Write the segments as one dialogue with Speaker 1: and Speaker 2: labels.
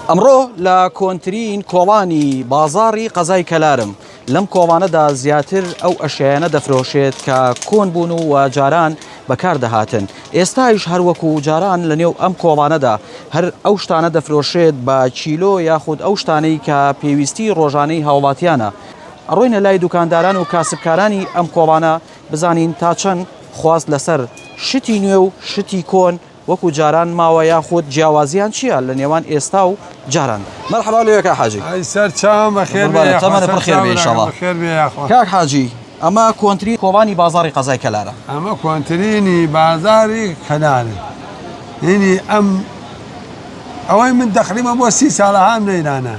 Speaker 1: ئەمڕۆ لە کۆنترین کۆڵانی بازاڕی قەزای کەلارم لەم کۆڵانەدا زیاتر ئەو ئەشیانە دەفرۆشێت کە کۆن بوون و جاران بەکار دەهاتن. ئێستایش هەروەکو جاران لە نێو ئەم کۆڵانەدا هەر ئەو شتانە دەفرۆشێت بە چیلۆ یاخود ئەو شتانەی کە پێویستی ڕۆژانەی هاوڵاتیانە. ئەڕۆینە لای دوکانداران و کاسبکارانی ئەم کۆڵانە بزانین تا چەند خواست لەسەر شتی نوێ و شتی کۆن وەکو جاران ماوە یاخود جیاوازیان چییە لە نێوان ئێستا و جاران. مەرحەبا لێکە حاجی.
Speaker 2: سەر چاوم بەخێر بێ
Speaker 1: تەمەنە پڕ خێر بێ ئینشاڵڵا. کاک حاجی ئەمە کۆنتری کۆڵانی بازاڕی قەزای کەلارە.
Speaker 2: ئەمە کۆنترینی بازاری کەلارە. یعنی ئەوەی من تقریبا بۆ 30 ساڵە هەم لەیرانە.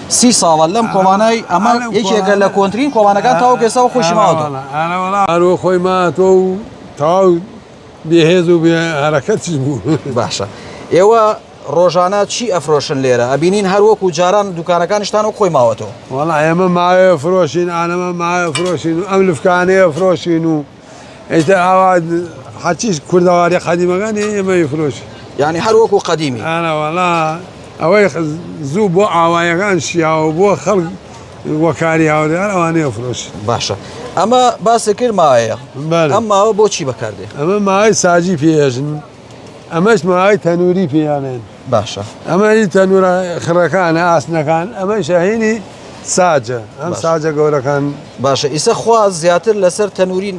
Speaker 1: 30 ساڵە لەم کۆڵانەی ئەمە یەکێکە لە کۆنترین کۆڵانەکان تاوە ئێستا خۆشی ماوەتەوە.
Speaker 2: هەروە خۆی ماتۆ و تاو بێهێز و بێ هەرەکەتش بوو.
Speaker 1: باشە. ئێوە ڕۆژانە چی ئەفرۆشن لێرە؟ ئەبینین هەروەکو جاران دوکانەکانشتان و خۆی ماوەتەوە.
Speaker 2: وەڵا ئێمە ماوەیە فرۆشین، ئانەمە ماوە فرۆشین و ئەم لفکانەیە فرۆشین و ئێستا ئاوا هەرچی کوردەواری قەدیمەکانی ئێمە فرۆشین.
Speaker 1: یعنی هەروەکو قەدیمی.
Speaker 2: ئانە وەڵا ئەوەی زوو بۆ ئاوایەکان شیاوە بۆ خەڵک وەکاری هاودار ئەوانەیە فرۆشین.
Speaker 1: باشە. ئەمە باسی کرد ماوەیە. ئەم ماوە بۆچی بەکاردێ؟
Speaker 2: ئەمە ماوەی ساجی پێژن. ئەمەش ماوەی تەنووری پێیانێن.
Speaker 1: باشە.
Speaker 2: ئەمەی تەنورە خڕەکانە ئاسنەکان ئەمەی شاهینی ساجە ئەم ساجە گەورەکان.
Speaker 1: باشە. ئیسە خواست زیاتر لەسەر تەنوری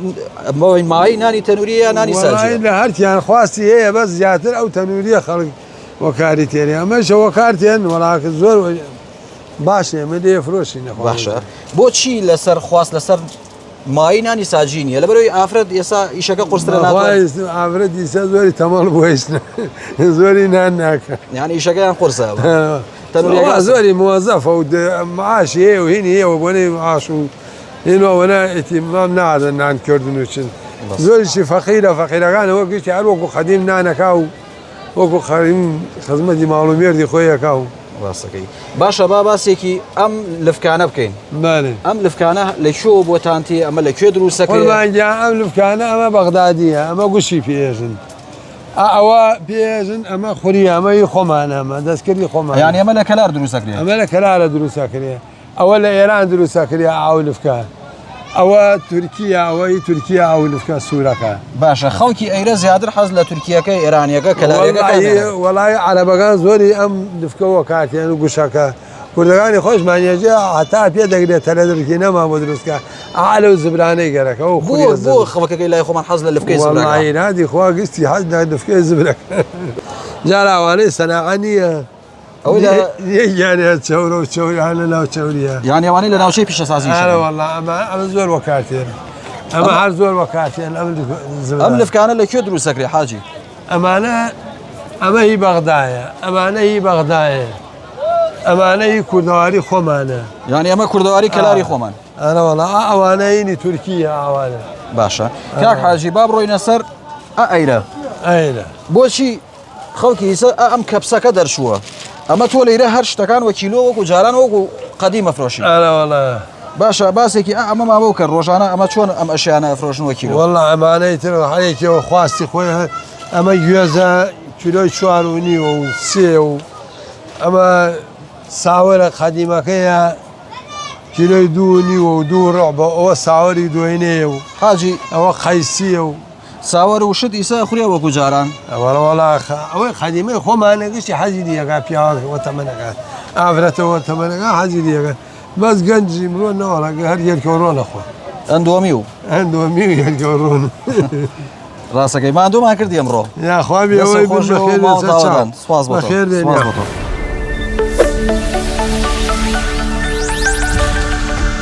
Speaker 1: مای نانی تەنوری یا نانی ساجی؟
Speaker 2: لە هەرکیان خواستی هەیە بەس زیاتر ئەو تەنوریە خەڵک وەکاری تێنێ ئەمەشە وەکارتێن وەڵاکە زۆر باشە ئێمە دێ فرۆشین.
Speaker 1: باشە. بۆچی لەسەر خواست لەسەر مای نانی ساجی نیە؟ لەبەرەوەی ئافرەت ئێستا ئیشەکە قورسرە ناتوانێت.
Speaker 2: ئافرەت ئیسا زۆری تەماڵ بۆ هیچ زۆری نان ناکە.
Speaker 1: یعنی ئیشەکەیان قورسە.
Speaker 2: زۆری موەزەفە و معاشی هەیە و هینی هەیە و بۆنەی معاش و هینەوەنە ئێتیمام نادەن نانکردن و چن. زۆریشی فەقیرە فەقیرەکان وەکیشی هەر وەکو خەدیم نانەکا و وەکو خزمەتی ماڵ و مێردی خۆیەکە و
Speaker 1: ڕاستەکەی. باشە با باسێکی ئەم لفکانە بکەین. ئەم لفکانە لەکوێ بۆتانتی ئەمە لەکوێ دروستەکەی؟
Speaker 2: ئەم لفکانە ئەمە بەغدادیە ئەمە گوشی پێژن. ئەوە پێژن ئەمە خوری ئەمەی خۆمانە ئەمە دەستکردی خۆمان.
Speaker 1: یعنی ئەمە لە کەلار دروستەکرێت؟
Speaker 2: ئەمە لە کەلارە دروستەکرێ. ئەوە لە ئێران دروستەکرێ ئاو لفکان. ئەوە تورکیا ئەوەی تورکیا ئەو لفکە سوورەکە.
Speaker 1: باشە. خەڵکی ئەیرە زیاتر حەز لە تورکیەکەی ئێرانیەکە کەلارەکە.
Speaker 2: وەڵای عەرەبەکان زۆری ئەم لفکەوە کاتیان و گوشەکە. کوردەکانی خۆشمانیەجێ هەتا پێ دەگرێت تەلە دەرکی نەما بۆ دروستکە ئالە و زبرانەی گەرەکە و
Speaker 1: بۆ خەڵکەکەی لای خۆمان حەز لە لفکەی زبرەکە.
Speaker 2: وەڵای خوا گستی حەز لە لفکەی زبرەکە. جار ئەوانەی سەناعە نییە. ئەو یانە چەورە و چەوریانە ناو چەوریە.
Speaker 1: یانی ئەوانەی لە ناوچەی پیشەسازی.
Speaker 2: وەڵا ئەمە زۆر وەکاتێن. ئەمە هەر زۆر وەکاتێن.
Speaker 1: ئەم لفکانە لەکوێ دروستەکرێ حاجی؟
Speaker 2: ئەمە هی بەغدایە، ئەمانە هی بەغدایە، ئەمانەی کوردەواری خۆمانە.
Speaker 1: یانی ئەمە کوردەواری کەلاری خۆمان.
Speaker 2: ئەوەڵا ئەوانەیەنی تورکیە ئاوانە.
Speaker 1: باشە. کاک حاجی با بڕۆینە سەر ئەیرە. بۆچی خەڵکی ئیسە ئەم کەپسەکە دەرچووە؟ ئەمە تۆ لەیرە هەر شتەکان وە کیلۆ وەکو جاران وەکو قەدیم ئەفرۆشی. باشە باسێکی ئەمە ماوە کە ڕۆژانە ئەمە چۆن ئەم ئەشیانە ئەفرۆشن وە کیلۆ؟
Speaker 2: وەڵا ئەمانەی تر هەرێکەوە خواستی خۆی ئەمە گوێزە کیلۆی 4.5 و 3 و ئەمە ساوەرە قەدیمەکەیە کیلۆی 2.5 و 2 ڕۆبە ئەوە ساوەری دوێنەیە و
Speaker 1: حاجی
Speaker 2: ئەوە قەیسیە و
Speaker 1: ساوەر و شت ئیسا خوێ وەکو جاران.
Speaker 2: وەڵا ئەوەی قەدیمەی خۆمانە گشتی حەزی دیەکە پیاوە تەمەنەکە ئافرەتەوە تەمەنەکە حەزی دیەکە بەس گەنجی مرۆ نەوەڵەکە هەر یەکەوە ڕۆ نەخۆ.
Speaker 1: ئەندۆمی و
Speaker 2: یەکەوە ڕۆن.
Speaker 1: ڕاستەکەی مادۆمان کردی ئەمڕۆ.
Speaker 2: یاخوا بێەوەی
Speaker 1: سپاس بۆ تۆ.